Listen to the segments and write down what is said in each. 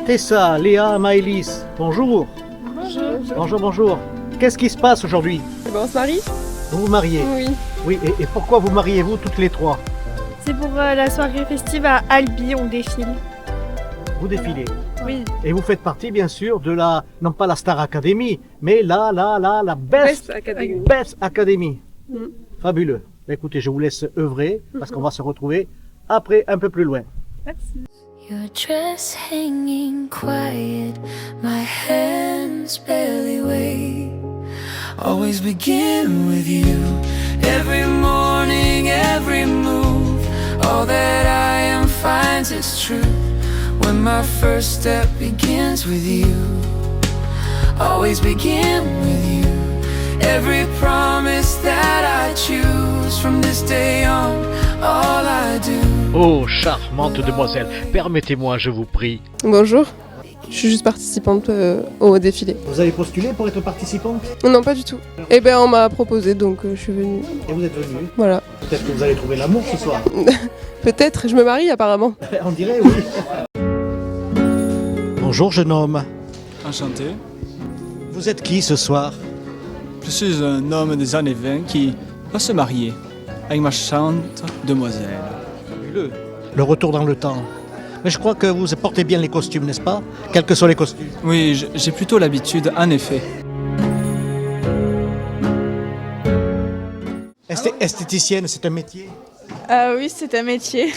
Tessa, Léa, Maëlys, bonjour. Bonjour. Bonjour, bonjour. Qu'est-ce qui se passe aujourd'hui? On se marie? Vous vous mariez? Oui. Oui, et pourquoi vous mariez-vous toutes les trois? C'est pour la soirée festive à Albi, on défile. Vous défilez. Oui. Et vous faites partie, bien sûr, de la, non pas la Star Academy, mais la Best Academy. Best Academy. Mm. Fabuleux. Écoutez, je vous laisse œuvrer parce qu'on va se retrouver après un peu plus loin. Merci. Your dress hanging quiet, my hands barely wait. Always begin with you. Every morning, every move. All that I am finds its truth. When my first step begins with you. Always begin with you. Every promise that I choose. From this day on, all I do. Oh, charmante demoiselle, permettez-moi, je vous prie. Bonjour. Je suis juste participante au défilé. Vous avez postulé pour être participante Non, pas du tout. Eh ben, on m'a proposé, donc je suis venue. et vous êtes venue. Voilà. Peut-être que vous allez trouver l'amour ce soir. Peut-être, je me marie apparemment. On dirait, oui. Bonjour, jeune homme. Enchanté. Vous êtes qui ce soir? Je suis un homme des années 20 qui va se marier avec ma chante demoiselle. Fabuleux. Le retour dans le temps. Mais je crois que vous portez bien les costumes, n'est-ce pas? Quels que soient les costumes. Oui, j'ai plutôt l'habitude, en effet. Esthéticienne, c'est un métier? Oui, c'est un métier.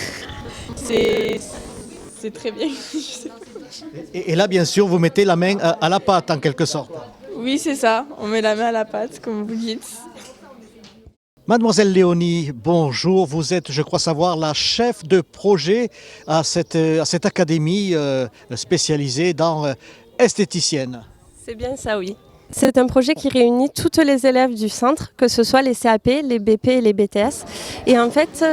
C'est très bien. Et là, bien sûr, vous mettez la main à la pâte, en quelque sorte. Oui, c'est ça. On met la main à la pâte, comme vous dites. Mademoiselle Léonie, bonjour. Vous êtes, je crois savoir, la chef de projet à cette académie spécialisée dans esthéticienne. C'est bien ça, oui. C'est un projet qui réunit toutes les élèves du centre, que ce soit les CAP, les BP et les BTS. Et en fait,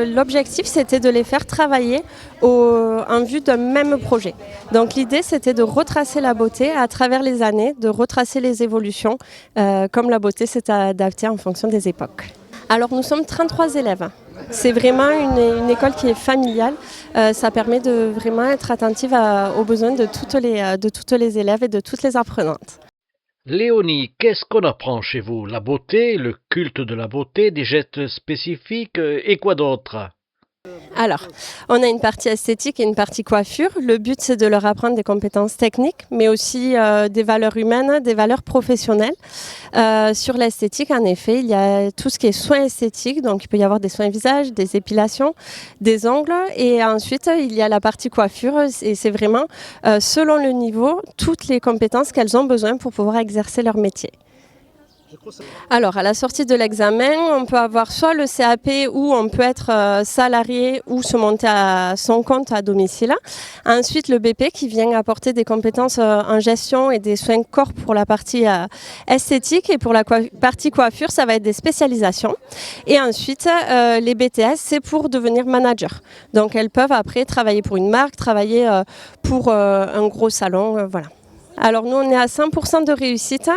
l'objectif, c'était de les faire travailler en vue d'un même projet. Donc l'idée, c'était de retracer la beauté à travers les années, de retracer les évolutions, comme la beauté s'est adaptée en fonction des époques. Alors nous sommes 33 élèves. C'est vraiment une école qui est familiale. Ça permet de vraiment être attentive aux besoins de toutes les élèves et de toutes les apprenantes. Léonie, qu'est-ce qu'on apprend chez vous? La beauté, le culte de la beauté, des gestes spécifiques et quoi d'autre? Alors, on a une partie esthétique et une partie coiffure. Le but, c'est de leur apprendre des compétences techniques, mais aussi des valeurs humaines, des valeurs professionnelles. Sur l'esthétique, en effet, il y a tout ce qui est soins esthétiques. Donc, il peut y avoir des soins visage, des épilations, des ongles. Et ensuite, il y a la partie coiffure. Et c'est vraiment, selon le niveau, toutes les compétences qu'elles ont besoin pour pouvoir exercer leur métier. Alors, à la sortie de l'examen, on peut avoir soit le CAP où on peut être salarié ou se monter à son compte à domicile. Ensuite, le BP qui vient apporter des compétences en gestion et des soins corps pour la partie esthétique. Et pour la partie coiffure, ça va être des spécialisations. Et ensuite, les BTS, c'est pour devenir manager. Donc, elles peuvent après travailler pour une marque, travailler pour un gros salon, voilà. Alors nous, on est à 100% de réussite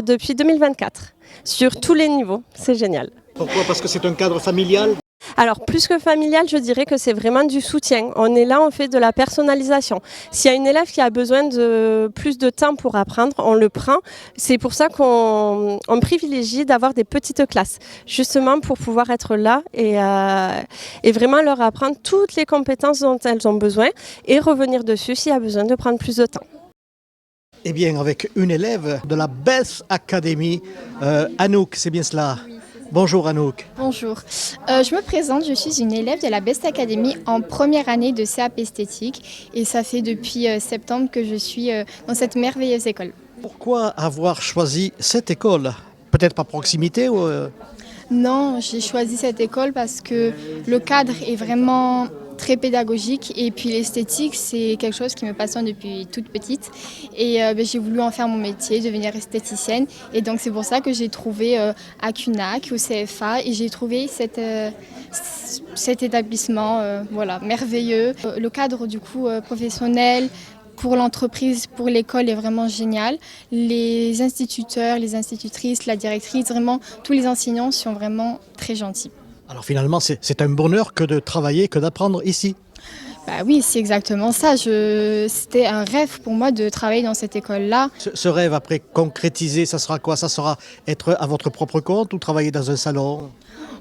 depuis 2024, sur tous les niveaux. C'est génial. Pourquoi? Parce que c'est un cadre familial? Alors plus que familial, je dirais que c'est vraiment du soutien. On est là, on fait de la personnalisation. S'il y a une élève qui a besoin de plus de temps pour apprendre, on le prend. C'est pour ça qu'on privilégie d'avoir des petites classes, justement pour pouvoir être là et vraiment leur apprendre toutes les compétences dont elles ont besoin et revenir dessus s'il y a besoin de prendre plus de temps. Eh bien, avec une élève de la Best Academy, Anouk, c'est bien cela? Oui. Bonjour Anouk. Bonjour, je me présente, je suis une élève de la Best Academy en première année de CAP esthétique et ça fait depuis septembre que je suis dans cette merveilleuse école. Pourquoi avoir choisi cette école? Peut-être par proximité ou Non, j'ai choisi cette école parce que le cadre est vraiment très pédagogique et puis l'esthétique c'est quelque chose qui me passionne depuis toute petite et j'ai voulu en faire mon métier, devenir esthéticienne et donc c'est pour ça que j'ai trouvé à CUNAC, au CFA et j'ai trouvé cet établissement voilà, merveilleux. Le cadre du coup professionnel pour l'entreprise, pour l'école est vraiment génial. Les instituteurs, les institutrices, la directrice, vraiment tous les enseignants sont vraiment très gentils. Alors finalement, c'est un bonheur que de travailler, que d'apprendre ici. Bah oui, c'est exactement ça. C'était un rêve pour moi de travailler dans cette école-là. Ce rêve après concrétisé, ça sera quoi? Ça sera être à votre propre compte ou travailler dans un salon?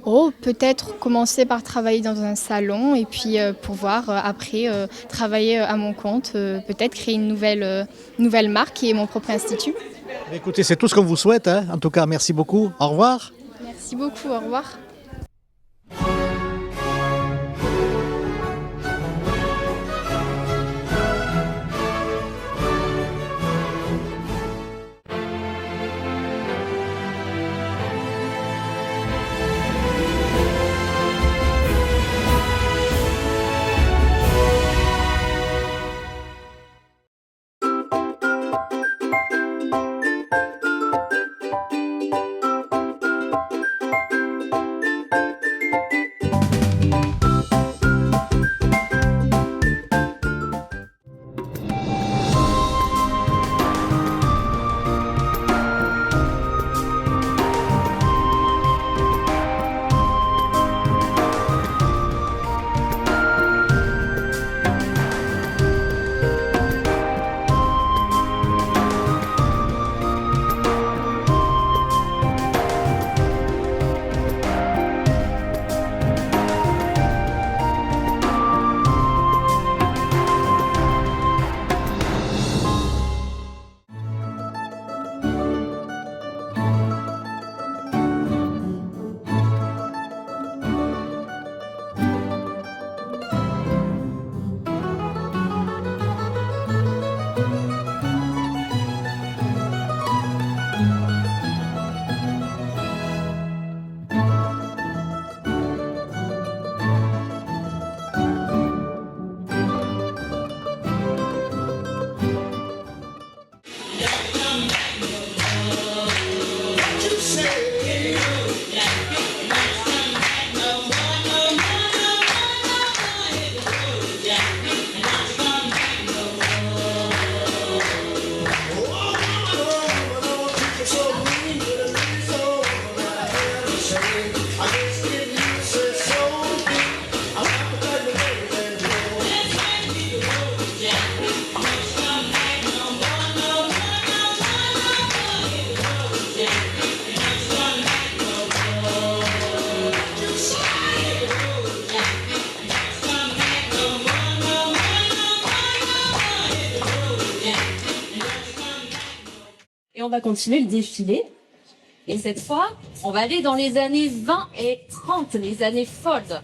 Oh, peut-être commencer par travailler dans un salon et puis pouvoir après travailler à mon compte, peut-être créer une nouvelle marque et mon propre institut. Écoutez, c'est tout ce qu'on vous souhaite, hein. En tout cas, merci beaucoup. Au revoir. Merci beaucoup, au revoir. Et on va continuer le défilé. Et cette fois, on va aller dans les années 20 et 30, les années folles.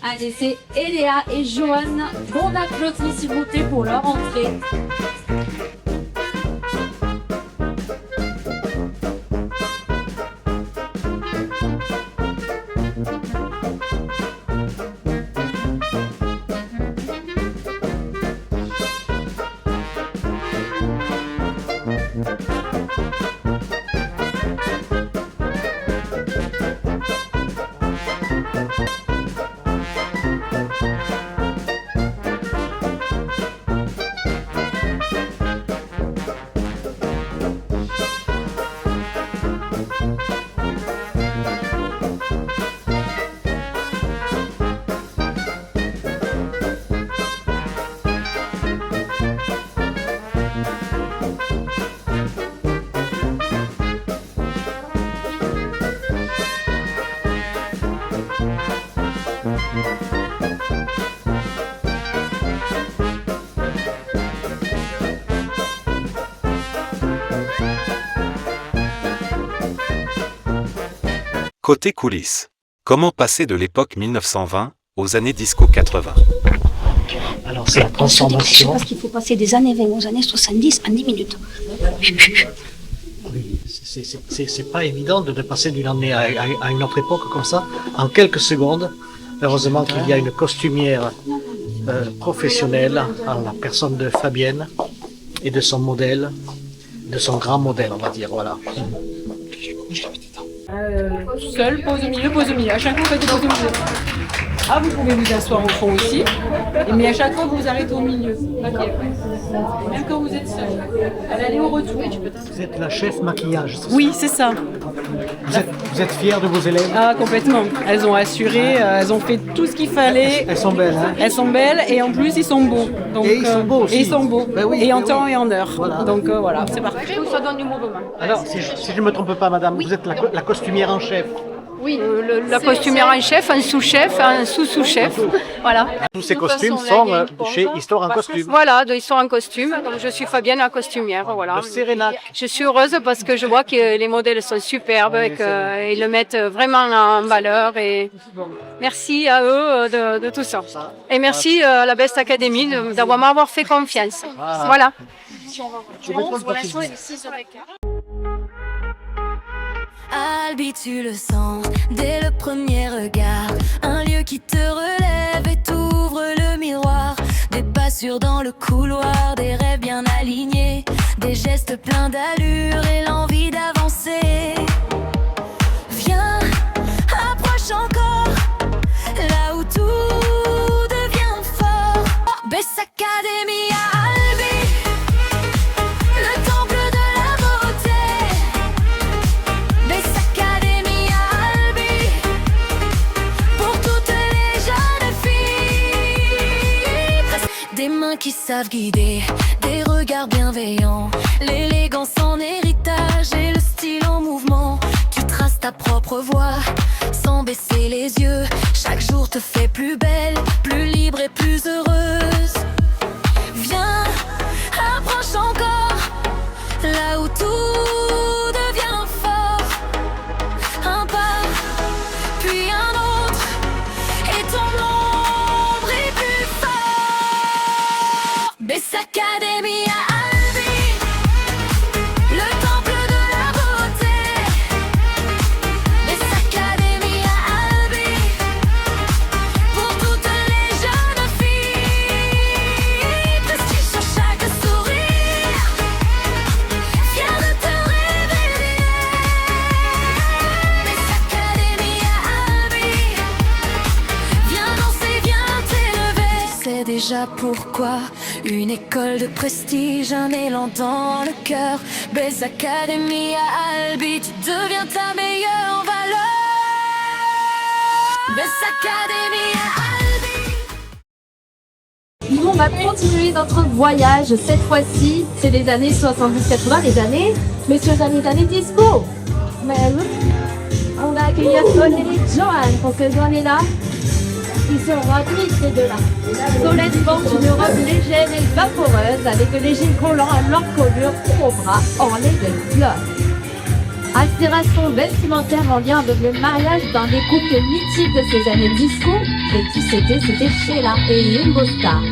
Allez, c'est Eléa et Joanne. Bon applaudissement s'il vous plaît pour leur entrée. Côté coulisses. Comment passer de l'époque 1920 aux années disco 80? Alors c'est la transformation. Je pense qu'il faut passer des années 20 aux années 70 en 10 minutes. Oui, c'est pas évident de passer d'une année à une autre époque comme ça, en quelques secondes. Heureusement qu'il y a une costumière professionnelle en la personne de Fabienne et de son modèle, de son grand modèle, on va dire, voilà. Seul, pose au milieu, à chaque fois on fait des poses au milieu. Ah, vous pouvez vous asseoir au fond aussi, mais à chaque fois vous vous arrêtez au milieu. Ok. Même quand vous êtes seul. À l'aller au retour. Vous êtes la chef maquillage, c'est ça? Oui, c'est ça. Vous êtes fière de vos élèves? Ah, complètement. Elles ont assuré, elles ont fait tout ce qu'il fallait. Elles sont belles, hein? Elles sont belles et en plus ils sont beaux. Donc, et ils sont beaux aussi. Et ils sont beaux. Ben oui, et en ben temps oui. et en heure. Voilà. Donc voilà, c'est parfait. Ça donne du mouvement. Alors, si je ne me trompe pas, madame, vous êtes la costumière en chef. Oui, la costumière en chef, un sous-chef, un sous-sous-chef. Voilà. Tous ces costumes sont chez Histoire en costume. Voilà, de Histoire en costume. Donc je suis Fabienne, la costumière. Voilà. Le Sérénac. Je suis heureuse parce que je vois que les modèles sont superbes et qu'ils le mettent vraiment en valeur. Et merci à eux de tout ça. Et merci à la Best Academy d'avoir m'avoir fait confiance. Voilà. Albi, tu le sens dès le premier regard. Un lieu qui te relève et t'ouvre le miroir. Des pas sûrs dans le couloir, des rêves bien alignés, des gestes pleins d'allure et l'envie d'avancer. Viens, approche encore, là où tout devient fort. Best Academy à Albi, le temple de la beauté. Best Academy à Albi, pour toutes les jeunes filles. Des mains qui savent guider, des regards bienveillants, l'élégance en héritage et le style en mouvement. Tu traces ta propre voie, sans baisser les yeux. Chaque jour te fait plus belle, plus libre et plus heureuse. Viens, approche encore, là où tout devient fort. Un pas, puis un autre, et ton ombre est plus fort. Best Academy à Albi, le temple de la beauté. Best Academy à Albi, pour toutes les jeunes filles. Prestige sur chaque sourire, fier de te révéler. Best Academy à Albi, viens danser, viens t'élever. C'est déjà pourquoi une école de prestige, un élan dans le cœur. Best Academy à Albi, tu deviens ta meilleure valeur. Best Academy à Albi. Nous, on va continuer notre voyage. Cette fois-ci, c'est les années 70-80, les années disco. Même, on va accueillir Solène et Johan pour ces années-là. Ils sont rapides ces deux-là. Solène porte une robe légère et vaporeuse avec des jeans collants à longue colure au bras ornés de fleurs. Inspiration vestimentaire en lien avec le mariage d'un des couples mythiques de ces années disco. Et qui c'était? C'était Sheila et Ringo Starr.